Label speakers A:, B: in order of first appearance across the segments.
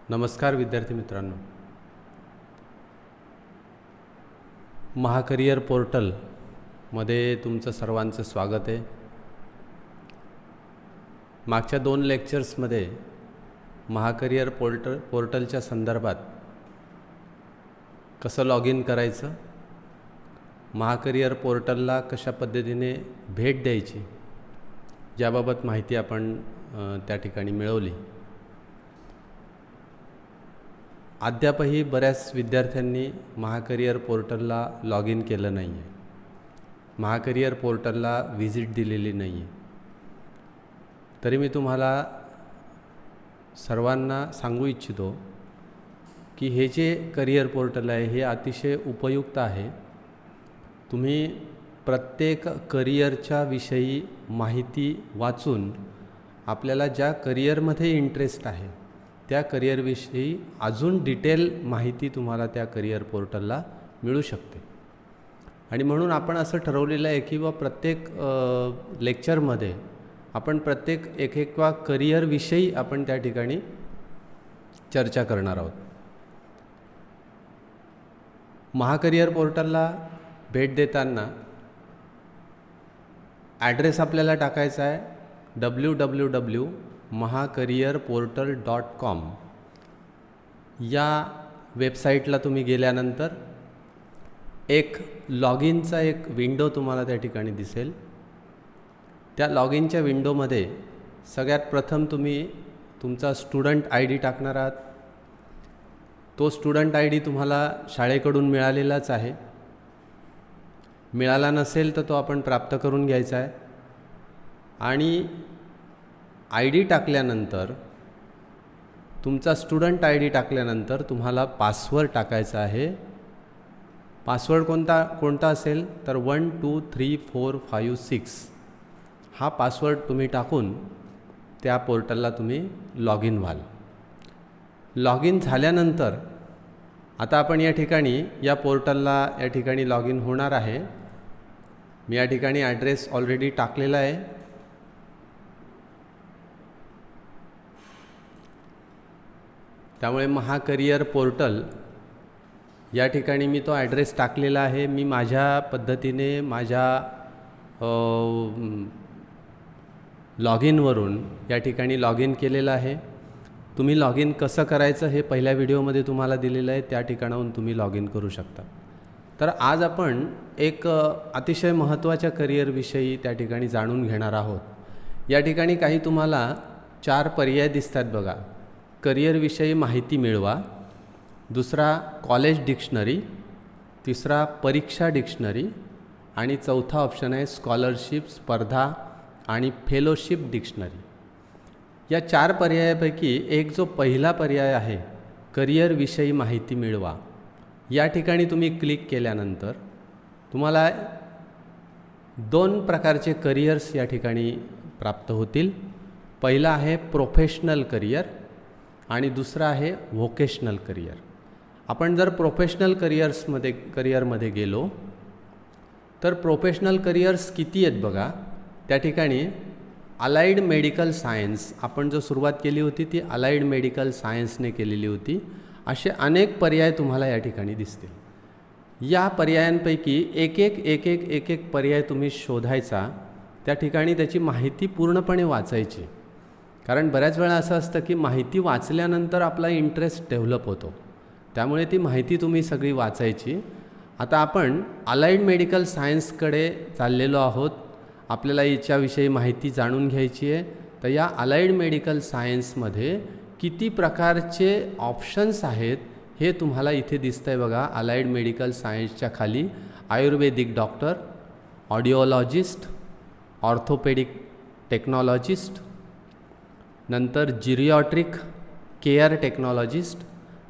A: नमस्कार विद्यार्थी मित्रांनो, महाकरियर पोर्टलमध्ये तुमचं सर्वांचं स्वागत आहे। मागच्या 2 लेक्चर्समध्ये महाकरियर पोर्टलच्या संदर्भात कसं लॉग इन करायचं, महाकरियर पोर्टलला कशा पद्धतीने भेट द्यायची याबाबत माहिती आपण त्या ठिकाणी मिळवली। अद्यापही बऱ्याच विद्यार्थ्यांनी महाकरियर पोर्टलला लॉग इन केलं नाही आहे, महाकरियर पोर्टलला व्हिजिट दिलेली नाही आहे। तरी मी तुम्हाला सर्वांना सांगू इच्छितो की हे जे करियर पोर्टल आहे हे अतिशय उपयुक्त आहे। तुम्ही प्रत्येक करियरच्या विषयी माहिती वाचून आपल्याला ज्या करियरमध्ये इंटरेस्ट आहे त्या करियरविषयी अजून डिटेल माहिती तुम्हाला त्या करियर पोर्टलला मिळू शकते। आणि म्हणून आपण असं ठरवलेलं आहे की प्रत्येक लेक्चरमध्ये आपण प्रत्येक एक करियरविषयी आपण त्या ठिकाणी चर्चा करणार आहोत। महाकरियर पोर्टलला भेट देताना ॲड्रेस आपल्याला टाकायचा आहे www.mahakariyerportal.com। या वेबसाईटला तुम्ही गेल्यानंतर एक लॉग इनचा एक विंडो तुम्हाला त्या ठिकाणी दिसेल। त्या लॉग इनच्या विंडोमध्ये सगळ्यात प्रथम तुम्ही तुमचा स्टुडंट ID टाकणार आहात। तो स्टुडंट ID तुम्हाला शाळेकडून मिळालेलाच आहे, मिळाला नसेल तर तो आपण प्राप्त करून घ्यायचा आहे। आणि ID टाकल्यानंतर तुमचा स्टुडंट ID टाकल्यानंतर तुम्हाला पासवर्ड टाकायचा आहे। पासवर्ड कोणता असेल तर 1 2 3 4 5 6 हा पासवर्ड तुम्ही टाकून त्या पोर्टलला तुम्ही लॉग इन व्हाल। लॉग इन झाल्यानंतर आता आपण या ठिकाणी या पोर्टलला या ठिकाणी लॉग इन होणार आहे। मी या ठिकाणी ॲड्रेस ऑलरेडी टाकलेला आहे। त्यामुळे महाकरियर पोर्टल या ठिकाणी मी तो ॲड्रेस टाकलेला आहे। मी माझ्या पद्धतीने माझ्या लॉग इनवरून या ठिकाणी लॉग इन केलेलं आहे। तुम्ही लॉग इन कसं करायचं हे पहिल्या व्हिडिओमध्ये तुम्हाला दिलेलं आहे, त्या ठिकाणाहून तुम्ही लॉग इन करू शकता। तर आज आपण एक अतिशय महत्त्वाच्या करियरविषयी त्या ठिकाणी जाणून घेणार आहोत। या ठिकाणी काही तुम्हाला 4 पर्याय दिसतात बघा। करियरविषयी माहिती मिळवा, दुसरा कॉलेज डिक्शनरी, तिसरा परीक्षा डिक्शनरी आणि चौथा ऑप्शन आहे स्कॉलरशिप, स्पर्धा आणि फेलोशिप डिक्शनरी। या 4 पर्यायापैकी एक जो पहिला पर्याय आहे करियरविषयी माहिती मिळवा, या ठिकाणी तुम्ही क्लिक केल्यानंतर तुम्हाला 2 प्रकारचे करियर्स या ठिकाणी प्राप्त होतील। पहिला आहे प्रोफेशनल करियर आणि दुसरा आहे व्होकेशनल करियर। आपण जर प्रोफेशनल करियरमध्ये गेलो तर प्रोफेशनल करियर्स किती आहेत बघा। त्या ठिकाणी अलाइड मेडिकल सायन्स, आपण जो सुरुवात केली होती ती अलाइड मेडिकल सायन्सने केलेली होती। असे अनेक पर्याय तुम्हाला या ठिकाणी दिसतील। या पर्यायांपैकी एक पर्याय तुम्ही शोधायचा, त्या ठिकाणी त्याची माहिती पूर्णपणे वाचायची। कारण बऱ्याच वेळा असं असतं की माहिती वाचल्यानंतर आपला इंटरेस्ट डेव्हलप होतो, त्यामुळे ती माहिती तुम्ही सगळी वाचायची। आता आपण अलाइड मेडिकल सायन्सकडे चाललेलो आहोत, आपल्याला याच्याविषयी माहिती जाणून घ्यायची आहे। तर या अलाइड मेडिकल सायन्समध्ये किती प्रकारचे ऑप्शन्स आहेत हे तुम्हाला इथे दिसतंय बघा। अलाइड मेडिकल सायन्सच्या खाली Ayurvedic doctor, audiologist, orthopaedic technologist, नंतर geriatric care technologist,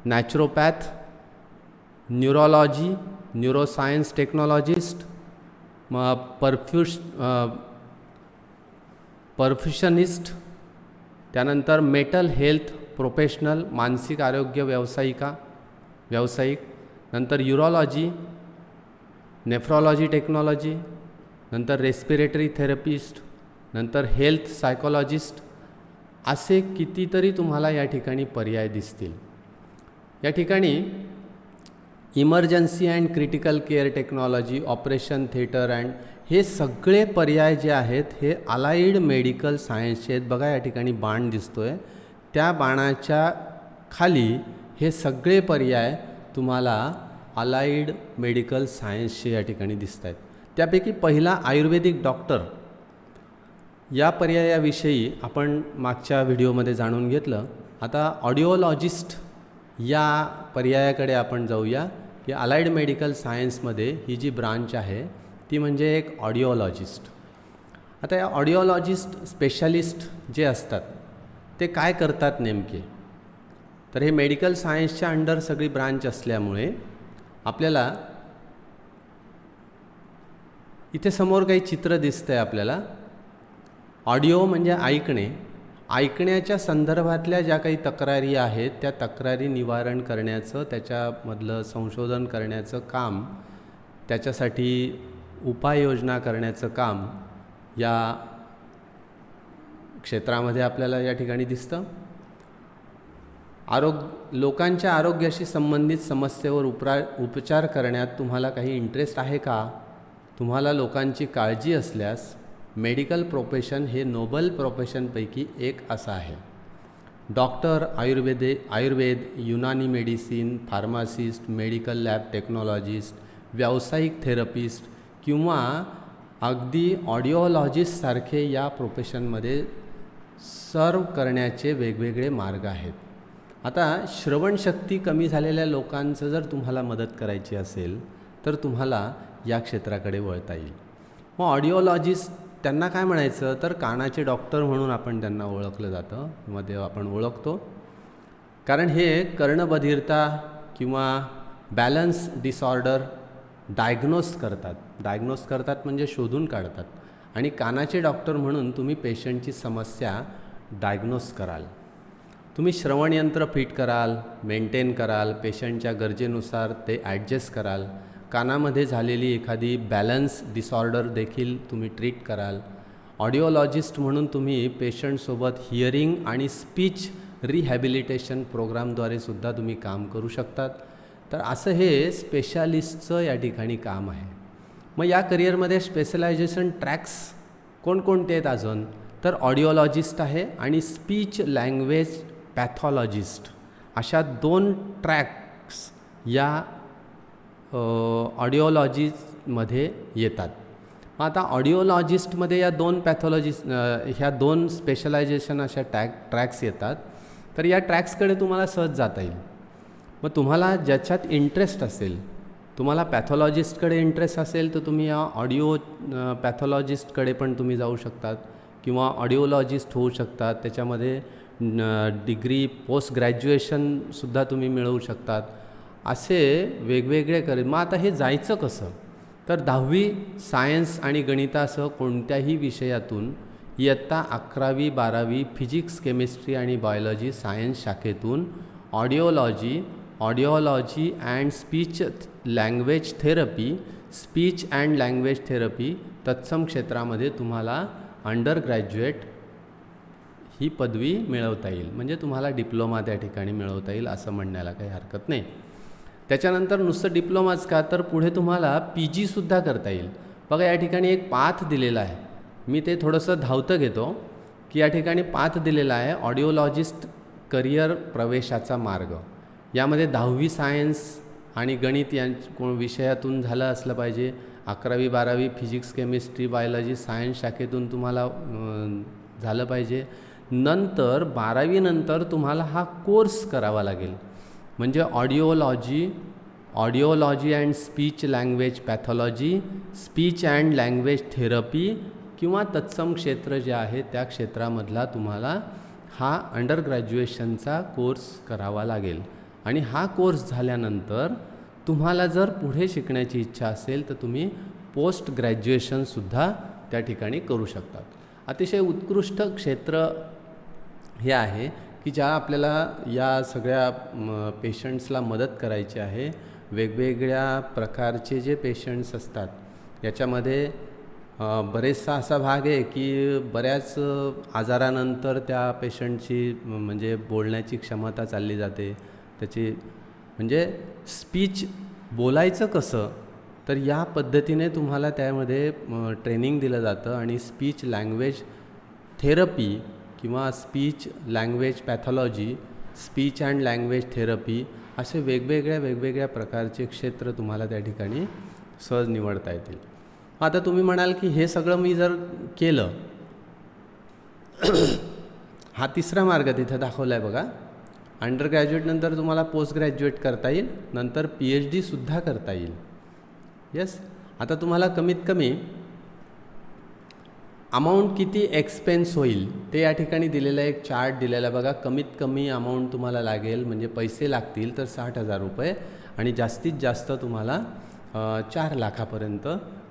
A: naturopath, neurology, neuroscience technologist, perfusionist, त्यानंतर मेंटल हेल्थ प्रोफेशनल, मानसिक आरोग्य व्यावसायिक, नंतर यूरोलॉजी, नेफ्रॉलॉजी टेक्नॉलॉजी, नंतर रेस्पिरेटरी थेरपिस्ट, नंतर हेल्थ सायकोलॉजिस्ट, असे कितीतरी तुम्हाला या ठिकाणी पर्याय दिसतील। या ठिकाणी emergency and critical care technology, operation theatre and हे सगळे पर्याय जे आहेत हे अलाइड मेडिकल सायन्सचे आहेत. बघा या ठिकाणी बाण दिसतो आहे, त्या बाणाच्या खाली हे सगळे पर्याय तुम्हाला अलाइड मेडिकल सायन्सचे या ठिकाणी दिसत आहेत. त्यापैकी पहिला आयुर्वेदिक डॉक्टर या पर्यायाविषयी आपण मागच्या व्हिडिओमध्ये जाणून घेतलं. आता ऑडिओलॉजिस्ट या पर्यायाकडे आपण जाऊया की अलाइड मेडिकल सायन्समध्ये ही जी ब्रांच आहे ती म्हणजे एक ऑडिओलॉजिस्ट. आता या ऑडिओलॉजिस्ट स्पेशालिस्ट जे असतात ते काय करतात नेमके, तर हे मेडिकल सायन्सच्या अंडर सगळी ब्रांच असल्यामुळे आपल्याला इथे समोर काही चित्र दिसतं आहे आपल्याला. ऑडिओ म्हणजे ऐकणे, ऐकण्याच्या संदर्भातल्या ज्या काही तक्रारी आहेत त्या तक्रारी निवारण करण्याचं, त्याच्यामधलं संशोधन करण्याचं काम, त्याच्यासाठी उपाययोजना करण्याचं काम या क्षेत्रामध्ये आपल्याला या ठिकाणी दिसतं. लोकांच्या आरोग्याशी संबंधित समस्येवर उपचार करण्यात तुम्हाला काही इंटरेस्ट आहे का? तुम्हाला लोकांची काळजी असल्यास मेडिकल प्रोफेशन हे नोबल प्रोफेशनपैकी एक असं आहे. Doctor, Ayurveda, Unani medicine, pharmacist, medical lab technologist, व्यावसायिक थेरपिस्ट किंवा अगदी ऑडिओलॉजिस्टसारखे या प्रोफेशनमध्ये सर्व करण्याचे वेगवेगळे मार्ग आहेत. आता श्रवणशक्ती कमी झालेल्या लोकांचं जर तुम्हाला मदत करायची असेल तर तुम्हाला या क्षेत्राकडे वळता येईल. मग ऑडिओलॉजिस्ट त्यांना काय म्हणायचं, तर कानाचे डॉक्टर म्हणून आपण त्यांना ओळखलं जातं किंवा ते आपण ओळखतो. कारण हे कर्णबधिरता किंवा बॅलन्स डिसऑर्डर डायग्नोज करतात म्हणजे शोधून काढतात. आणि कानाचे डॉक्टर म्हणून तुम्ही पेशंटची समस्या डायग्नोज कराल. तुम्ही श्रवणयंत्र फिट कराल, मेंटेन कराल, पेशंटच्या गरजेनुसार ते ॲडजस्ट कराल. कानामध्ये झालेली एखादी बॅलन्स डिसऑर्डर देखील तुम्ही ट्रीट कराल. ऑडिओलॉजिस्ट म्हणून तुम्ही पेशंटसोबत हिअरिंग आणि स्पीच रिहॅबिलिटेशन प्रोग्रामद्वारे सुद्धा तुम्ही काम करू शकतात. तर असं हे स्पेशालिस्टचं या ठिकाणी काम आहे. मग या करिअरमध्ये स्पेशलायझेशन ट्रॅक्स कोणकोणते आहेत अजून, तर ऑडिओलॉजिस्ट आहे आणि स्पीच लँग्वेज पॅथॉलॉजिस्ट अशा 2 ट्रॅक्स या ऑडिओलॉजीमध्ये येतात. आता ऑडिओलॉजिस्टमध्ये या 2 ह्या 2 स्पेशलायझेशन अशा ट्रॅक्स येतात. तर या ट्रॅक्सकडे तुम्हाला सहज जाता येईल. मग तुम्हाला ज्याच्यात इंटरेस्ट असेल, तुम्हाला पॅथॉलॉजिस्टकडे इंटरेस्ट असेल तर तुम्ही या ऑडिओ पॅथॉलॉजिस्टकडे पण तुम्ही जाऊ शकतात किंवा ऑडिओलॉजिस्ट होऊ शकतात. त्याच्यामध्ये डिग्री, पोस्ट ग्रॅज्युएशनसुद्धा तुम्ही मिळवू शकतात. असे वेगवेगळे मग आता हे जायचं कसं, तर 10वी सायन्स आणि गणितासह कोणत्याही विषयातून इयत्ता 11वी 12वी फिजिक्स, केमिस्ट्री आणि बायोलॉजी सायन्स शाखेतून audiology and speech language therapy तत्सम क्षेत्रामध्ये तुम्हाला अंडर ग्रॅज्युएट ही पदवी मिळवता येईल. म्हणजे तुम्हाला डिप्लोमा त्या ठिकाणी मिळवता येईल असं म्हणण्याला काही हरकत नाही. त्याच्यानंतर नुसतं डिप्लोमाच का, तर पुढे तुम्हाला PGसुद्धा करता येईल. बघा या ठिकाणी एक पाथ दिलेला आहे, मी ते थोडंसं धावतं घेतो की या ठिकाणी पाथ दिलेला आहे ऑडिओलॉजिस्ट करिअर प्रवेशाचा मार्ग. यामध्ये 10वी सायन्स आणि गणित या विषयातून झालं असलं पाहिजे. 11वी 12वी फिजिक्स, केमिस्ट्री, बायोलॉजी सायन्स शाखेतून तुम्हाला झालं पाहिजे. नंतर 12वी नंतर तुम्हाला हा कोर्स करावा लागेल. म्हणजे audiology and speech language pathology, speech and language therapy किंवा तत्सम क्षेत्र जे आहे त्या क्षेत्रामधला तुम्हाला हा अंडर ग्रॅज्युएशनचा कोर्स करावा लागेल. आणि हा कोर्स झाल्यानंतर तुम्हाला जर पुढे शिकण्याची इच्छा असेल तर तुम्ही पोस्ट ग्रॅज्युएशनसुद्धा त्या ठिकाणी करू शकतात. अतिशय उत्कृष्ट क्षेत्र हे आहे की ज्या आपल्याला या सगळ्या पेशंट्सला मदत करायची आहे. वेगवेगळ्या प्रकारचे जे पेशंट्स असतात याच्यामध्ये बरेचसा असा भाग आहे की बऱ्याच आजारानंतर त्या पेशंटची म्हणजे बोलण्याची क्षमता चालली जाते, त्याची म्हणजे स्पीच बोलायचं कसं, तर या पद्धतीने तुम्हाला त्यामध्ये ट्रेनिंग दिलं जातं. आणि स्पीच लँग्वेज थेरपी किंवा speech language pathology, speech and language therapy असे वेगवेगळ्या प्रकारचे क्षेत्र तुम्हाला त्या ठिकाणी सहज निवडता येतील. आता तुम्ही म्हणाल की हे सगळं मी जर केलं, हा तिसरा मार्ग तिथे दाखवला आहे बघा. अंडर ग्रॅज्युएटनंतर तुम्हाला पोस्ट ग्रॅज्युएट करता येईल, नंतर PhD सुद्धा करता येईल. येस. आता तुम्हाला कमीत कमी अमाऊंट किती एक्सपेन्स होईल ते या ठिकाणी दिलेलं एक चार्ट दिलेला बघा. कमीत कमी अमाऊंट तुम्हाला लागेल म्हणजे पैसे लागतील तर 60,000 रुपये आणि जास्तीत जास्त तुम्हाला 4 लाखापर्यंत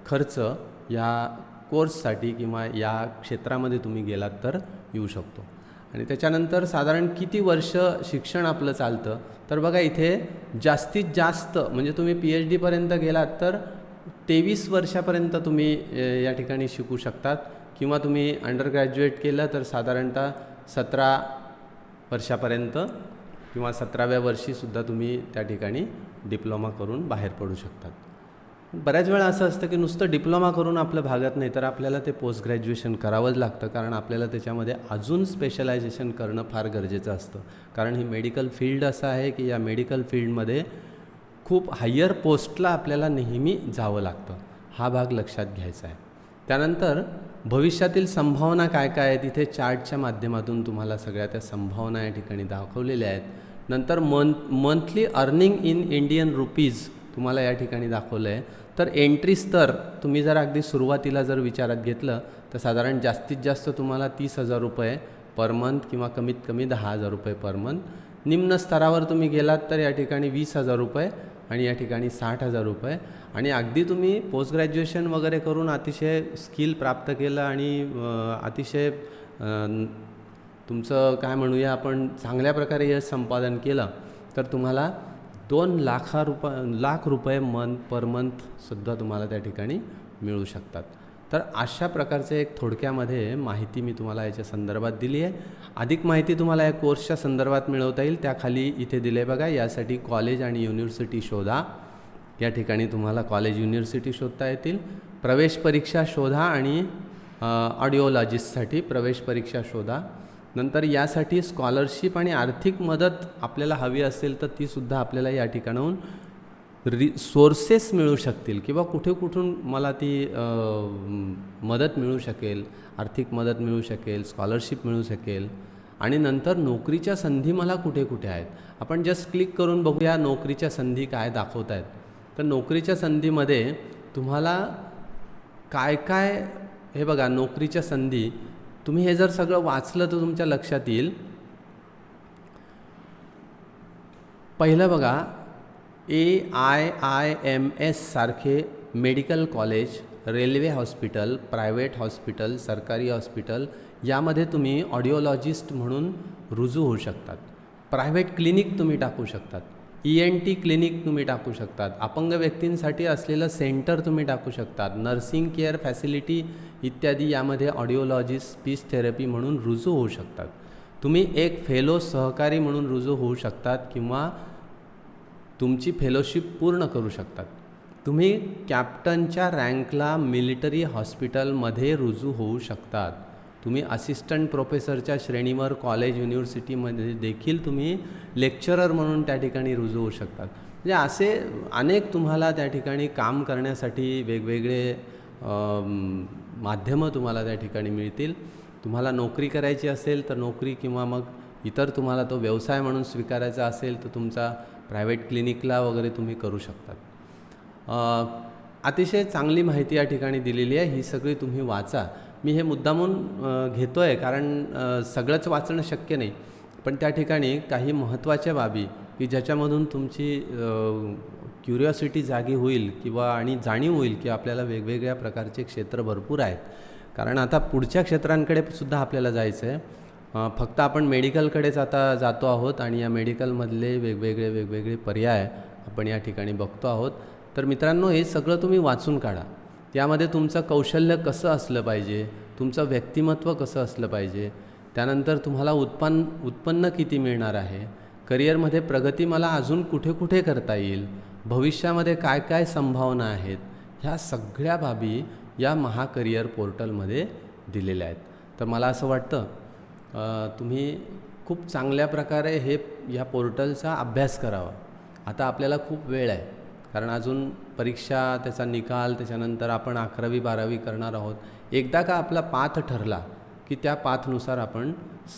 A: खर्च या कोर्ससाठी किंवा या क्षेत्रामध्ये तुम्ही गेलात तर येऊ शकतो. आणि त्याच्यानंतर साधारण किती वर्ष शिक्षण आपलं चालतं, तर बघा इथे जास्तीत जास्त म्हणजे तुम्ही PhDपर्यंत गेलात तर 23 वर्षापर्यंत तुम्ही या ठिकाणी शिकू शकतात. किंवा तुम्ही अंडर ग्रॅज्युएट केलं तर साधारणतः 17 वर्षापर्यंत किंवा 17व्या वर्षीसुद्धा तुम्ही त्या ठिकाणी डिप्लोमा करून बाहेर पडू शकतात. बऱ्याच वेळा असं असतं की नुसतं डिप्लोमा करून आपलं भागत नाही, तर आपल्याला ते पोस्ट ग्रॅज्युएशन करावंच लागतं. कारण आपल्याला त्याच्यामध्ये अजून स्पेशलायझेशन करणं फार गरजेचं असतं. कारण ही मेडिकल फील्ड असं आहे की या मेडिकल फील्डमध्ये खूप हायर पोस्टला आपल्याला नेहमी जावं लागतं. हा भाग लक्षात घ्यायचा आहे. त्यानंतर भविष्यातील संभावना काय काय आहेत, इथे चार्टच्या माध्यमातून तुम्हाला सगळ्या त्या संभावना या ठिकाणी दाखवलेल्या आहेत. नंतर monthly earning in Indian rupees तुम्हाला या ठिकाणी दाखवलं आहे. तर एंट्री स्तर तुम्ही जर अगदी सुरुवातीला जर विचारात घेतलं तर साधारण जास्तीत जास्त तुम्हाला 30,000 रुपये पर मंथ किंवा कमीत कमी 10,000 रुपये पर मंथ. निम्न स्तरावर तुम्ही गेलात तर या ठिकाणी 20,000 रुपये आणि या ठिकाणी 60,000 रुपये. आणि अगदी तुम्ही पोस्ट ग्रॅज्युएशन वगैरे करून अतिशय स्किल प्राप्त केलं आणि अतिशय तुमचं काय म्हणूया आपण चांगल्या प्रकारे यश संपादन केलं तर तुम्हाला 2 लाख रुपये पर मंथसुद्धा तुम्हाला त्या ठिकाणी मिळू शकतात. तर अशा प्रकारचे एक थोडक्यामध्ये माहिती मी तुम्हाला याच्या संदर्भात दिली आहे. अधिक माहिती तुम्हाला या कोर्सच्या संदर्भात मिळवता येईल. त्याखाली इथे दिले बघा. यासाठी कॉलेज आणि युनिव्हर्सिटी शोधा. या ठिकाणी तुम्हाला कॉलेज युनिव्हर्सिटी शोधता येतील. प्रवेश परीक्षा शोधा आणि ऑडिओलॉजिस्टसाठी प्रवेश परीक्षा शोधा. नंतर यासाठी स्कॉलरशिप आणि आर्थिक मदत आपल्याला हवी असेल तर तीसुद्धा आपल्याला या ठिकाणाहून सोर्सेस मिळू शकतील किंवा कुठून मला ती मदत मिळू शकेल, आर्थिक मदत मिळू शकेल, स्कॉलरशिप मिळू शकेल. आणि नंतर नोकरीच्या संधी मला कुठे आहेत. आपण जस्ट क्लिक करून बघूया नोकरीच्या संधी काय दाखवत आहेत. तर नोकरीच्या संधीमध्ये तुम्हाला काय हे बघा. नोकरीच्या संधी तुम्ही हे जर सगळं वाचलं तर तुमच्या लक्षात येईल. पहिलं बघा, AIIMS सारखे medical college, railway hospital, private hospital, सरकारी हॉस्पिटल यामध्ये तुम्ही ऑडिओलॉजिस्ट म्हणून रुजू होऊ शकतात. प्रायव्हेट क्लिनिक तुम्ही टाकू शकतात. ENT क्लिनिक तुम्ही टाकू शकतात. अपंग व्यक्तींसाठी असलेलं सेंटर तुम्ही टाकू शकतात. नर्सिंग केअर फॅसिलिटी इत्यादी यामध्ये ऑडिओलॉजिस्ट, स्पीच थेरपी म्हणून रुजू होऊ शकतात. तुम्ही एक फेलो सहकारी म्हणून रुजू होऊ शकतात किंवा तुमची फेलोशिप पूर्ण करू शकतात. तुम्ही कॅप्टनच्या रँकला मिलिटरी हॉस्पिटलमध्ये रुजू होऊ शकतात. तुम्ही असिस्टंट प्रोफेसरच्या श्रेणीवर कॉलेज युनिव्हर्सिटीमध्ये देखील तुम्ही लेक्चरर म्हणून त्या ठिकाणी रुजू होऊ शकतात. म्हणजे असे अनेक तुम्हाला त्या ठिकाणी काम करण्यासाठी वेगवेगळे माध्यमं तुम्हाला त्या ठिकाणी मिळतील. तुम्हाला नोकरी करायची असेल तर नोकरी किंवा मग इतर तुम्हाला तो व्यवसाय म्हणून स्वीकारायचा असेल तर तुमचा प्रायव्हेट क्लिनिकला वगैरे तुम्ही करू शकतात. अतिशय चांगली माहिती या ठिकाणी दिलेली आहे. ही सगळी तुम्ही वाचा. मी हे मुद्दामून घेतो आहे कारण सगळंच वाचणं शक्य नाही, पण त्या ठिकाणी काही महत्त्वाच्या बाबी की ज्याच्यामधून तुमची क्युरिओसिटी जागी होईल किंवा आणि जाणीव होईल की आपल्याला वेगवेगळ्या प्रकारचे क्षेत्र भरपूर आहेत. कारण आता पुढच्या क्षेत्रांकडे सुद्धा आपल्याला जायचं आहे. फक्त आपण मेडिकलकडेच आता जातो आहोत आणि या मेडिकलमधले वेगवेगळे पर्याय आपण या ठिकाणी बघतो आहोत. तर मित्रांनो, हे सगळं तुम्ही वाचून काढा. त्यामध्ये तुमचं कौशल्य कसं असलं पाहिजे, तुमचं व्यक्तिमत्व कसं असलं पाहिजे, त्यानंतर तुम्हाला उत्पन्न किती मिळणार आहे, करिअरमध्ये प्रगती मला अजून कुठे कुठे करता येईल, भविष्यामध्ये काय काय संभावना आहेत, ह्या सगळ्या बाबी या महाकरिअर पोर्टलमध्ये दिलेल्या आहेत. तर मला असं वाटतं तुम्ही खूप चांगल्या प्रकारे ह्या पोर्टलचा अभ्यास करावा. आता आपल्याला खूप वेळ आहे, कारण अजून परीक्षा, त्याचा निकाल, त्याच्यानंतर आपण 11वी 12वी करणार आहोत. एकदा का आपला पाथ ठरला की त्या पाथनुसार आपण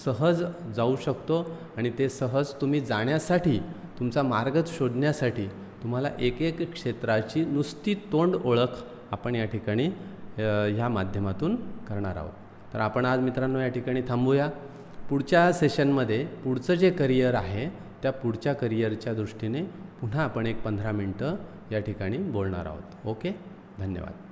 A: सहज जाऊ शकतो आणि ते सहज तुम्ही जाण्यासाठी, तुमचा मार्ग शोधण्यासाठी तुम्हाला एक एक क्षेत्राची नुसती तोंड ओळख आपण या ठिकाणी ह्या माध्यमातून करणार आहोत. तर आपण आज मित्रांनो या ठिकाणी थांबूया. पुढच्या सेशनमध्ये पुढचं जे करिअर आहे त्या पुढच्या करिअरच्या दृष्टीने पुन्हा आपण एक 15 मिनटं या ठिकाणी बोलणार आहोत. ओके, धन्यवाद.